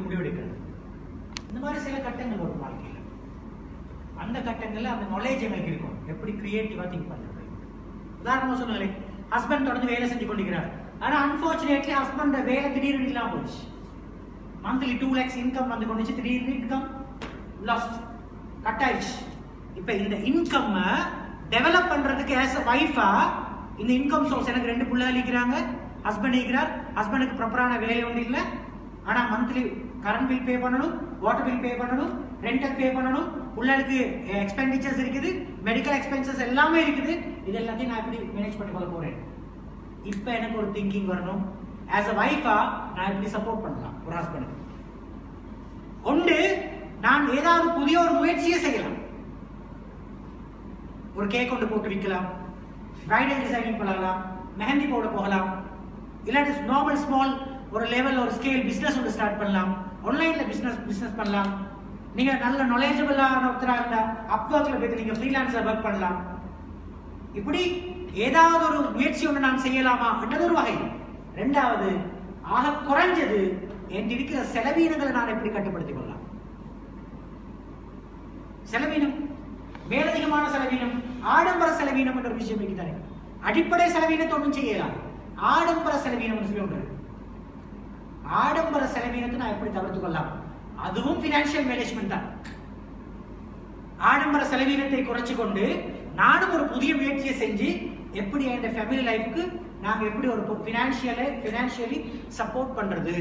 முடிவெடுக்கிறது. இந்த மாதிரி சில கட்டங்கள் வரும் வாழ்க்கையில். அந்த கட்டங்களில் அந்த நாலேஜ் எங்களுக்கு இருக்கும், எப்படி கிரியேட்டிவா திங்க் பண்றது. உதாரணமா சொன்னாலே ஹஸ்பண்ட் தொடர்ந்து வேலை செஞ்சு கொண்டிருக்கிறார். ஆனா அன்பார்ச்சுனேட்லி ஹஸ்பண்ட் வேலை திடீர்னு இல்லாம போச்சு. மந்த்லி 2 lakhs இன்கம் வந்து கொண்டுச்சு, திடீர்னு இன்கம் லாஸ்ட், கட் ஆயிடுச்சு. இப்ப இந்த இன்கம் டெவலப் பண்றதுக்கு ஆஸ் அ வைஃபா இந்த இன்கம் சோர்ஸ், எனக்கு 2 பிள்ளை இருக்கிறாங்க, ஹஸ்பண்ட் இருக்கிறார், ஹஸ்பண்டுக்கு ப்ராப்பரான வேலை ஒன்றும் இல்லை, ஆனா மந்த்லி கரண்ட் பில் பே பண்ணணும், வாட்டர் பில் பே பண்ணணும், ரெண்டல் பே பண்ணணும், பிள்ளைகளுக்கு எக்ஸ்பெண்டிச்சர்ஸ் இருக்குது, மெடிக்கல் எக்ஸ்பென்சஸ் எல்லாமே இருக்குது. இது எல்லாத்தையும் நான் எப்படி மேனேஜ் பண்ணி கொள்ள போறேன்? இப்ப எனக்கு ஒரு திங்கிங் வரணும், ஆஸ் அ வைஃபா நான் எப்படி சப்போர்ட் பண்ணலாம் ஒரு ஹஸ்பண்டுக்கு. ஒன்று, நான் ஏதாவது புதிய ஒரு முயற்சியை செய்யலாம். ஒரு கேக் கொண்டு போட்டு விற்கலாம், பிரைடல் டிசைனிங் பண்ணலாம், மெஹந்தி போட போகலாம், இல்லாட்டி நார்மல் ஸ்மால் ஒரு லெவல் ஒரு ஸ்கேல் பிசினஸ் ஒன்று ஸ்டார்ட் பண்ணலாம், ஆன்லைன்ல பிசினஸ் பண்ணலாம். நீங்க நல்ல நாலேஜபிளான ஒருத்தராக இருந்தா அப்வொர்க்ல போய் நீங்க ஃப்ரீலான்சர் ஒர்க் பண்ணலாம். இப்படி ஏதாவது ஒரு முயற்சி ஒன்று நான் செய்யலாமா என்றது ஒரு வகை. ரெண்டாவது, ஆக குறைஞ்சது என் இருக்கிற செலவீனங்களை நான் எப்படி கட்டுப்படுத்திக் கொள்ளலாம். செலவீனம், மேலதிகமான செலவீனம், ஆடம்பர செலவீனம் என்ற ஒரு விஷயம் இருக்கிறாரு. அடிப்படை செலவீனத்தை ஒன்றும் செய்யலாம், ஆடம்பர செலவீனம் சொல்லி ஒன்று. ஆடம்பர செலவீனத்தை நான் எப்படி தவிர்த்து கொள்ளலாம்? அதுவும் பினான்சியல் மேனேஜ்மெண்ட் தான். ஆடம்பர செலவீனத்தை குறைச்சு கொண்டு நானும் ஒரு புதிய முயற்சியை செஞ்சு எப்படி என் ஃபேமிலி லைஃப்க்கு நாங்க எப்படி ஒரு பினான்சியலி சப்போர்ட் பண்றது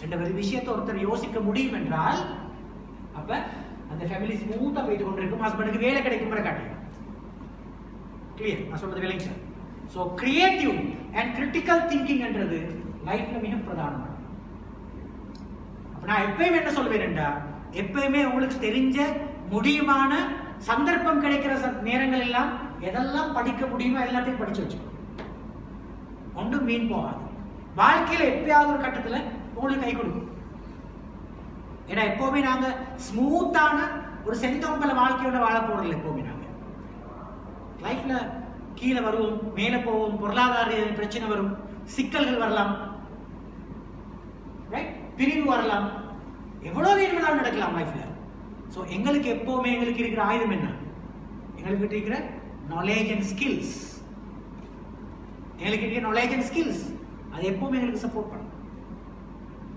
என்ற ஒரு விஷயத்தை ஒருத்தர் யோசிக்க முடியும் என்றால், அப்ப அந்த ஃபேமிலி ஸ்மூத்தா போயிட்டு கொண்டிருக்கும், ஹஸ்பண்டுக்கு வேலை கிடைக்கும் காட்டி. கிளியர் நான் சொல்றது வேலைங்க sir. So creative and critical thinking என்றது லைஃப்ல மிக பிரதானமான. நான் எப்பயுமே என்ன சொல்வேன்டா, எப்பயுமே உங்களுக்கு தெரிஞ்ச முடியுமான சந்தர்ப்பம் கிடைக்கிற நேரங்கள் எல்லாம் எதெல்லாம் படிக்க முடியுமோ எல்லாத்தையும் படிச்சு வச்சுக்கணும். ஒன்றும் மீன் போகாது. வாழ்க்கையில எப்பயாவது ஒரு கட்டத்துல உங்களுக்கு கை கொடுக்கும். ஏன்னா எப்பவுமே நாங்க ஸ்மூத்தான ஒரு செந்தோம்பல வாழ்க்கையோட வாழ போறதில்லை. எப்பவுமே நாங்க லைஃப்ல கீழே வருவோம், மேல போவோம், பொருளாதார பிரச்சனை வரும், சிக்கல்கள் வரலாம், பிரிவு வரலாம், எவ்வளவு வேணும்னாலும் நடக்கலாம் லைஃப்ல. சோ எங்களுக்கு எப்பவுமே எங்களுக்கு இருக்கிற ஆயுதம் என்ன? எங்களுக்கு இருக்கிற நாலேஜ் அண்ட் ஸ்கில்ஸ். எங்களுக்கு இருக்கிற நாலேஜ் அண்ட் ஸ்கில்ஸ் அது எப்பவுமே எங்களுக்கு சப்போர்ட் பண்ணும்.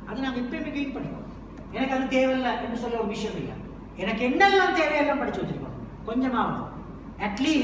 அது நாங்க எப்பயுமே கெயின் பண்ணிக்கணும். எனக்கு அது தேவையில்லை என்று சொல்ல ஒரு விஷயம் இல்லை. எனக்கு என்னெல்லாம் தேவையெல்லாம் படிச்சு வச்சிருக்கோம் கொஞ்சமாவது. அட்லீஸ்ட்